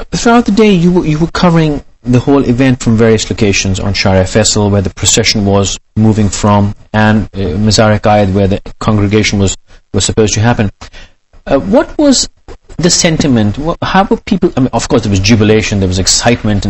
Throughout the day, you were covering the whole event from various locations on Shara Faisal, where the procession was moving from, and Mazar-e-Qaid, where the congregation was supposed to happen. What was the sentiment? How were people? I mean, of course, there was jubilation, there was excitement,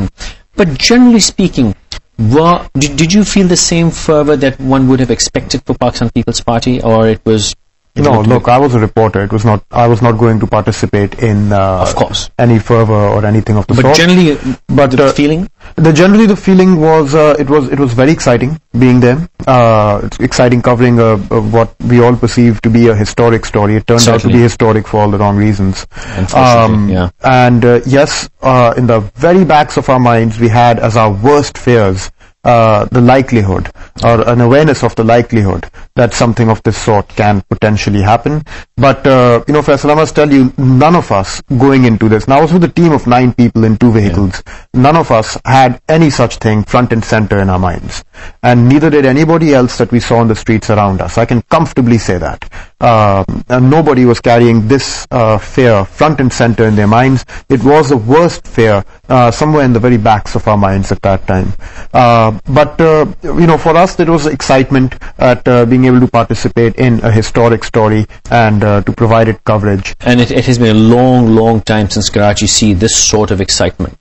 but generally speaking, did you feel the same fervor that one would have expected for Pakistan People's Party, or it was? No, look, I was a reporter. It was not. I was not going to participate in, of course, any fervor or anything of the sort. But generally, the feeling. Generally, the feeling was it was very exciting being there. It's exciting covering what we all perceive to be a historic story. It turned out to be historic for all the wrong reasons. Yeah. And yes, in the very backs of our minds, we had as our worst fears the likelihood, or an awareness of the likelihood that something of this sort can potentially happen. But, Faisal, I must tell you, none of us going into this, now I was with a team of 9 people in 2 vehicles, none of us had any such thing front and center in our minds. And neither did anybody else that we saw on the streets around us. I can comfortably say that. And nobody was carrying this fear front and center in their minds. It was the worst fear somewhere in the very backs of our minds at that time. But for us, there was excitement at being able to participate in a historic story and to provide it coverage. And it has been a long, long time since Karachi see this sort of excitement.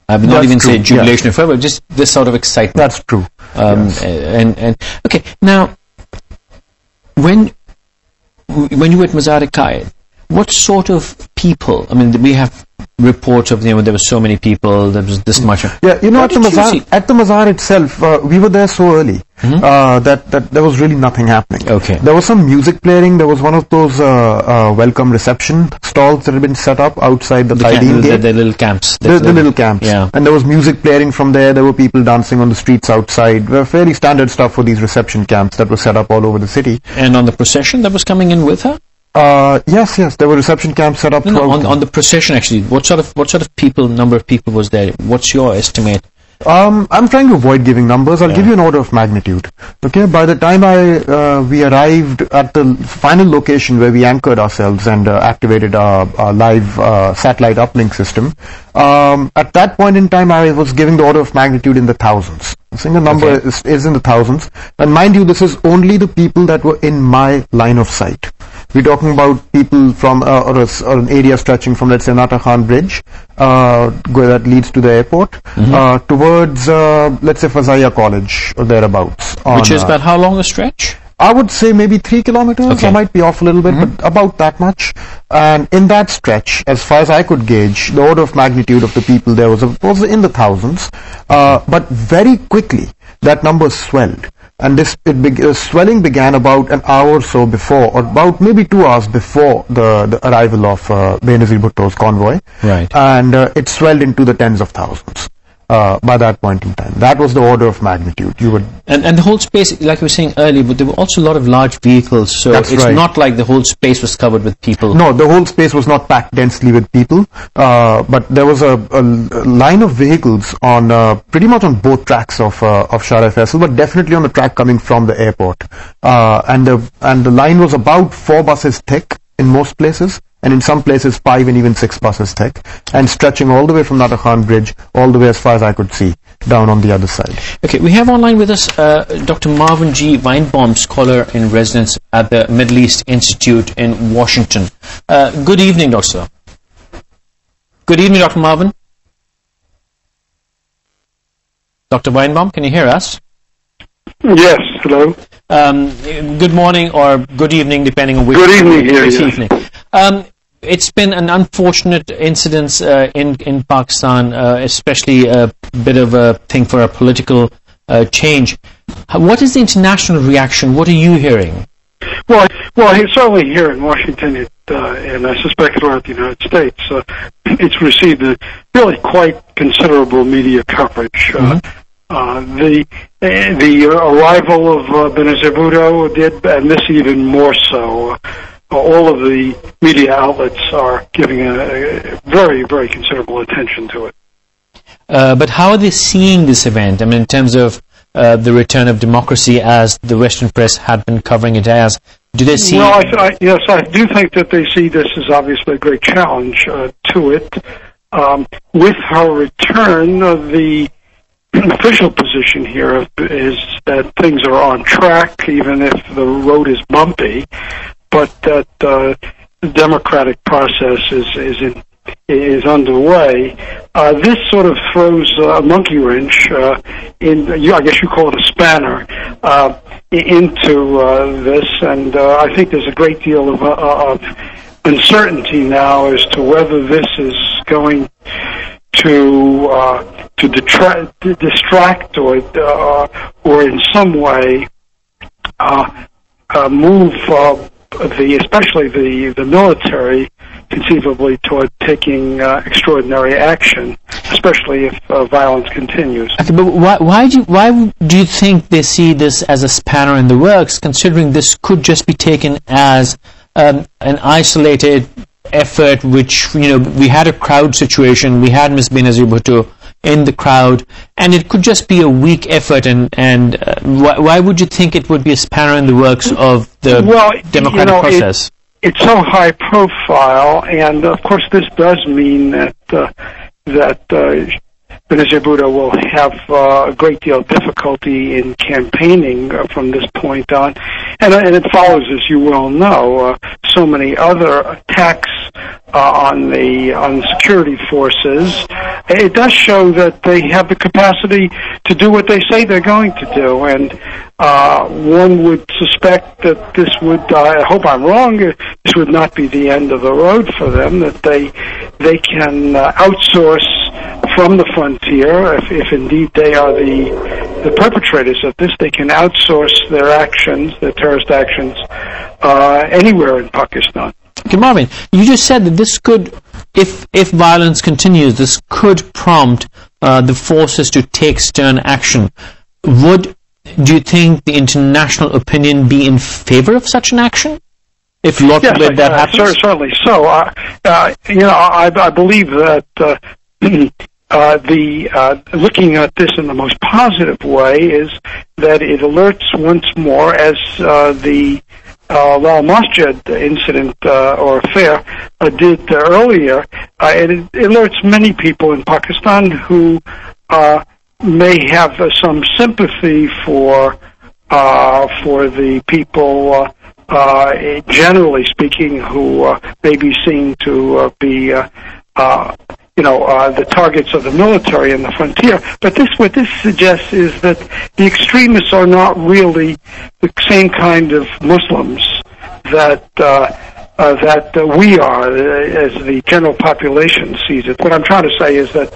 I would not even say jubilation or fervor, just this sort of excitement. That's true. And okay, now when you were at Mazar-e-Qaid, what sort of people? I mean, we have reports of there were so many people, there was this much. Yeah, at the Mazar itself, we were there so early that there was really nothing happening. Okay. There was some music playing. There was one of those welcome reception stalls that had been set up outside the Qaideen gate. The little camps. The little camps. Yeah. And there was music playing from there. There were people dancing on the streets outside. Fairly standard stuff for these reception camps that were set up all over the city. And on the procession that was coming in with her? Yes, there were reception camps set up. On the procession, actually, what sort of people, number of people was there? What's your estimate? I'm trying to avoid giving numbers. I'll give you an order of magnitude. Okay, by the time we arrived at the final location where we anchored ourselves and activated our live satellite uplink system, at that point in time, I was giving the order of magnitude in the thousands. I think the number is in the thousands. And mind you, this is only the people that were in my line of sight. We're talking about people from or an area stretching from, let's say, Nata Khan Bridge, that leads to the airport, towards, let's say, Fazaiya College or thereabouts. Which is about how long a stretch? I would say maybe 3 kilometers. Okay. I might be off a little bit, but about that much. And in that stretch, as far as I could gauge, the order of magnitude of the people there was in the thousands. But very quickly, that number swelled. And swelling began about an hour or so before, or about maybe 2 hours before the arrival of Benazir Bhutto's convoy. Right. And it swelled into the tens of thousands by that point in time. That was the order of magnitude. And the whole space, like we were saying earlier, but there were also a lot of large vehicles, so it's not like the whole space was covered with people. No, the whole space was not packed densely with people, but there was a line of vehicles on pretty much on both tracks of Shara Faisal, but definitely on the track coming from the airport. And the line was about 4 buses thick in most places, and in some places 5 and even 6 buses thick, and stretching all the way from Nata Khan Bridge all the way as far as I could see down on the other side. Okay, we have online with us Dr. Marvin G. Weinbaum, scholar in residence at the Middle East Institute in Washington. Good evening, Doctor. Good evening, Dr. Marvin. Dr. Weinbaum, can you hear us? Yes, hello. Good morning or good evening, depending on which. Good evening here. This evening. It's been an unfortunate incident in Pakistan, especially a bit of a thing for a political change. What is the international reaction? What are you hearing? Well, certainly here in Washington, and I suspect throughout the United States, it's received a really quite considerable media coverage. The arrival of Benazir Bhutto did, and this even more so. All of the media outlets are giving a very, very considerable attention to it. But how are they seeing this event? I mean, in terms of the return of democracy, as the Western press had been covering it as, do they see? Well, yes, I do think that they see this as obviously a great challenge to it. With her return, the official position here is that things are on track, even if the road is bumpy, but that the democratic process is underway. This sort of throws a monkey wrench I guess you call it a spanner, into this, and I think there's a great deal of uncertainty now as to whether this is going to distract or in some way move especially the military conceivably toward taking extraordinary action, especially if violence continues. Okay, but why do you think they see this as a spanner in the works, considering this could just be taken as an isolated effort, which, we had a crowd situation, we had Ms. Benazir Bhutto in the crowd, and it could just be a weak effort, and why would you think it would be a spanner in the works of the democratic process? It's so high profile, and of course this does mean that Benazir Bhutto will have a great deal of difficulty in campaigning from this point on, and it follows, as you well know, so many other attacks on the security forces. It does show that they have the capacity to do what they say they're going to do, and one would suspect that this would, I hope I'm wrong, this would not be the end of the road for them, that they can outsource from the frontier, if indeed they are the perpetrators of this, they can outsource their actions, their terrorist actions, anywhere in Pakistan. Okay, Marvin, you just said that this could, if violence continues, this could prompt the forces to take stern action. Do you think the international opinion be in favor of such an action? If Lord forbid that happens? Certainly so. I believe that looking at this in the most positive way is that it alerts once more, as the Lal Masjid incident or affair did earlier. It alerts many people in Pakistan who may have some sympathy for the people, generally speaking, who may be seen to be the targets of the military and the frontier. But what this suggests is that the extremists are not really the same kind of Muslims that we are, as the general population sees it. What I'm trying to say is that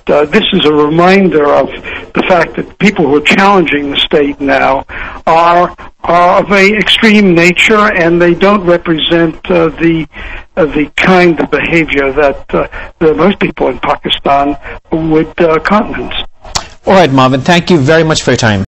this is a reminder of the fact that people who are challenging the state now are of a extreme nature, and they don't represent the kind of behavior that most people in Pakistan would countenance. All right, Marvin, thank you very much for your time.